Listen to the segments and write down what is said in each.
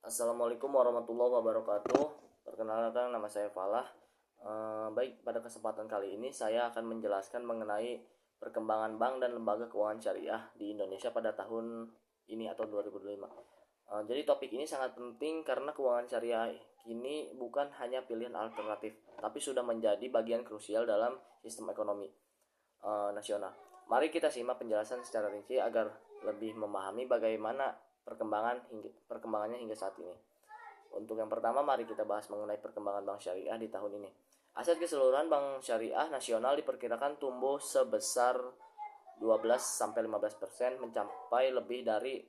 Assalamualaikum warahmatullahi wabarakatuh. Perkenalkan, nama saya Falah. Baik, pada kesempatan kali ini saya akan menjelaskan mengenai perkembangan bank dan lembaga keuangan syariah di Indonesia pada tahun ini atau 2025. Jadi topik ini sangat penting karena keuangan syariah kini bukan hanya pilihan alternatif, tapi sudah menjadi bagian krusial dalam sistem ekonomi nasional. Mari kita simak penjelasan secara rinci agar lebih memahami bagaimana perkembangannya hingga saat ini. Untuk yang pertama, mari kita bahas mengenai perkembangan bank syariah di tahun ini. Aset keseluruhan bank syariah nasional diperkirakan tumbuh sebesar 12-15%, mencapai lebih dari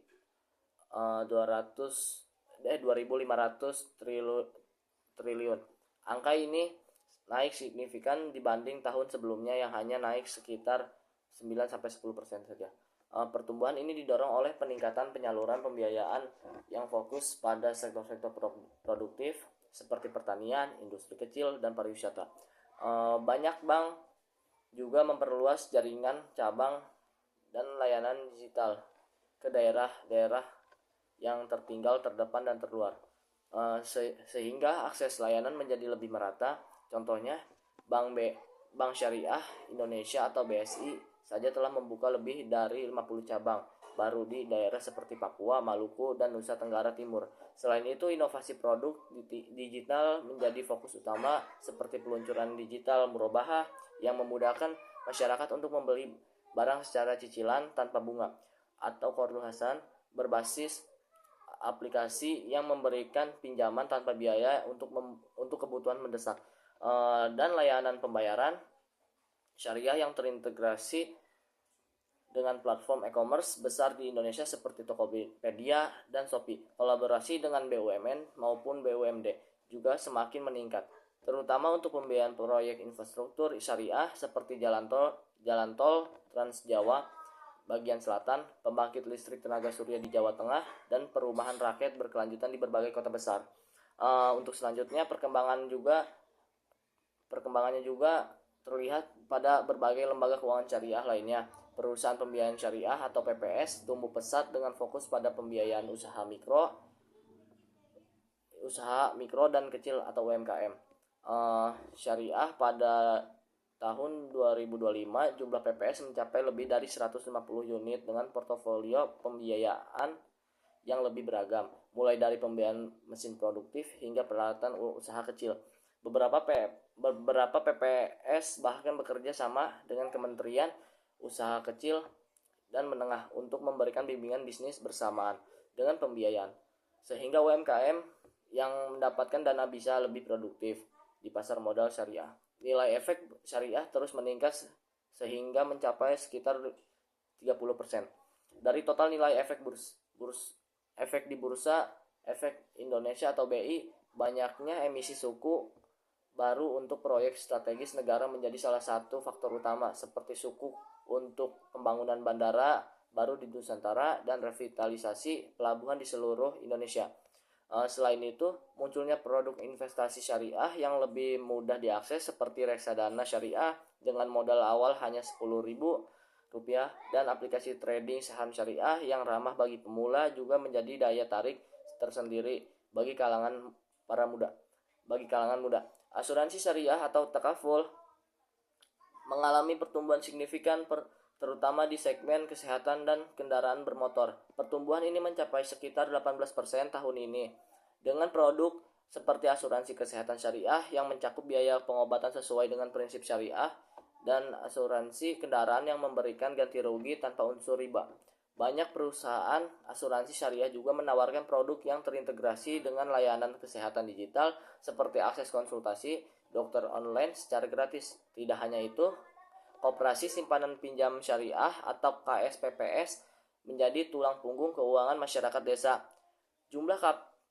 2.500 triliun. Angka ini naik signifikan dibanding tahun sebelumnya yang hanya naik sekitar 9-10% saja. Pertumbuhan ini didorong oleh peningkatan penyaluran pembiayaan yang fokus pada sektor-sektor produktif seperti pertanian, industri kecil, dan pariwisata. Banyak bank juga memperluas jaringan cabang dan layanan digital ke daerah-daerah yang tertinggal, terdepan, dan terluar, sehingga akses layanan menjadi lebih merata. Contohnya, Bank Syariah Indonesia atau BSI saja telah membuka lebih dari 50 cabang baru di daerah seperti Papua, Maluku, dan Nusa Tenggara Timur. Selain itu, inovasi produk digital menjadi fokus utama seperti peluncuran digital murabahah yang memudahkan masyarakat untuk membeli barang secara cicilan tanpa bunga, atau Qardul Hasan berbasis aplikasi yang memberikan pinjaman tanpa biaya untuk kebutuhan mendesak, dan layanan pembayaran syariah yang terintegrasi dengan platform e-commerce besar di Indonesia seperti Tokopedia dan Shopee. Kolaborasi dengan BUMN maupun BUMD juga semakin meningkat, terutama untuk pembiayaan proyek infrastruktur syariah seperti jalan tol Trans Jawa bagian selatan, pembangkit listrik tenaga surya di Jawa Tengah, dan perumahan rakyat berkelanjutan di berbagai kota besar. Untuk selanjutnya, perkembangannya juga terlihat pada berbagai lembaga keuangan syariah lainnya. Perusahaan pembiayaan syariah atau PPS tumbuh pesat dengan fokus pada pembiayaan usaha mikro dan kecil atau UMKM. Syariah pada tahun 2025 jumlah PPS mencapai lebih dari 150 unit dengan portofolio pembiayaan yang lebih beragam, mulai dari pembiayaan mesin produktif hingga peralatan usaha kecil. Beberapa PPS bahkan bekerja sama dengan kementerian usaha kecil dan menengah untuk memberikan bimbingan bisnis bersamaan dengan pembiayaan, sehingga UMKM yang mendapatkan dana bisa lebih produktif di pasar modal syariah. Nilai efek syariah terus meningkat sehingga mencapai sekitar 30% dari total nilai efek efek di bursa efek Indonesia atau BI. Banyaknya emisi suku baru untuk proyek strategis negara menjadi salah satu faktor utama, seperti suku untuk pembangunan bandara baru di Nusantara dan revitalisasi pelabuhan di seluruh Indonesia. Selain itu, munculnya produk investasi syariah yang lebih mudah diakses seperti reksadana syariah dengan modal awal hanya Rp10.000, dan aplikasi trading saham syariah yang ramah bagi pemula juga menjadi daya tarik tersendiri bagi kalangan muda. Asuransi syariah atau takaful mengalami pertumbuhan signifikan terutama di segmen kesehatan dan kendaraan bermotor. Pertumbuhan ini mencapai sekitar 18% tahun ini, dengan produk seperti asuransi kesehatan syariah yang mencakup biaya pengobatan sesuai dengan prinsip syariah, dan asuransi kendaraan yang memberikan ganti rugi tanpa unsur riba. Banyak perusahaan asuransi syariah juga menawarkan produk yang terintegrasi dengan layanan kesehatan digital seperti akses konsultasi dokter online secara gratis. Tidak hanya itu, Koperasi Simpanan Pinjam Syariah atau KSPPS menjadi tulang punggung keuangan masyarakat desa. Jumlah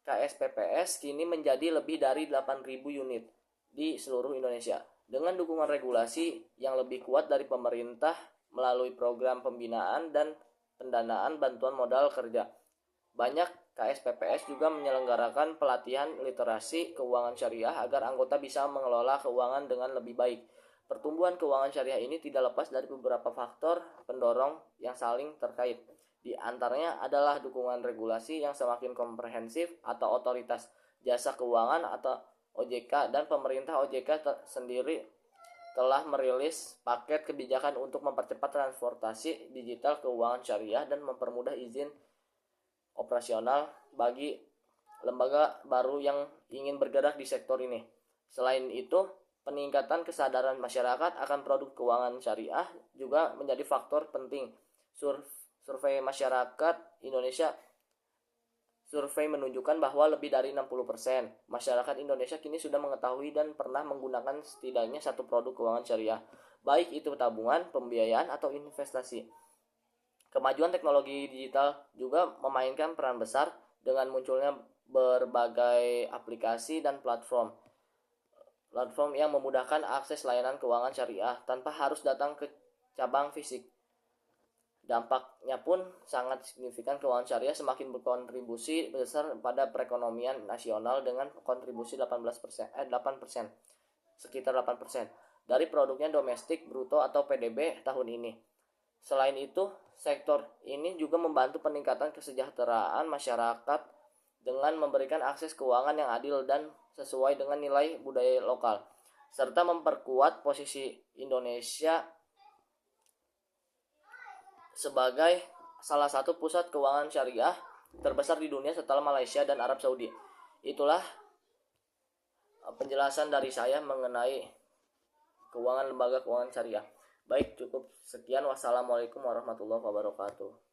KSPPS kini menjadi lebih dari 8.000 unit di seluruh Indonesia. Dengan dukungan regulasi yang lebih kuat dari pemerintah melalui program pembinaan dan pendanaan bantuan modal kerja, banyak KSPPS juga menyelenggarakan pelatihan literasi keuangan syariah agar anggota bisa mengelola keuangan dengan lebih baik. Pertumbuhan keuangan syariah ini tidak lepas dari beberapa faktor pendorong yang saling terkait. Di antaranya adalah dukungan regulasi yang semakin komprehensif atau otoritas jasa keuangan atau OJK, dan pemerintah OJK sendiri telah merilis paket kebijakan untuk mempercepat transportasi digital keuangan syariah dan mempermudah izin operasional bagi lembaga baru yang ingin bergerak di sektor ini. Selain itu, peningkatan kesadaran masyarakat akan produk keuangan syariah juga menjadi faktor penting. Survei masyarakat Indonesia menunjukkan bahwa lebih dari 60% masyarakat Indonesia kini sudah mengetahui dan pernah menggunakan setidaknya satu produk keuangan syariah, baik itu tabungan, pembiayaan, atau investasi. Kemajuan teknologi digital juga memainkan peran besar dengan munculnya berbagai aplikasi dan platform yang memudahkan akses layanan keuangan syariah tanpa harus datang ke cabang fisik. Dampaknya pun sangat signifikan. Keuangan syariah semakin berkontribusi besar pada perekonomian nasional dengan kontribusi 8%, sekitar 8% dari produknya domestik bruto atau PDB tahun ini. Selain itu, sektor ini juga membantu peningkatan kesejahteraan masyarakat dengan memberikan akses keuangan yang adil dan sesuai dengan nilai budaya lokal, serta memperkuat posisi Indonesia sebagai salah satu pusat keuangan syariah terbesar di dunia setelah Malaysia dan Arab Saudi. Itulah penjelasan dari saya mengenai lembaga keuangan syariah. Baik, cukup sekian. Wassalamualaikum warahmatullahi wabarakatuh.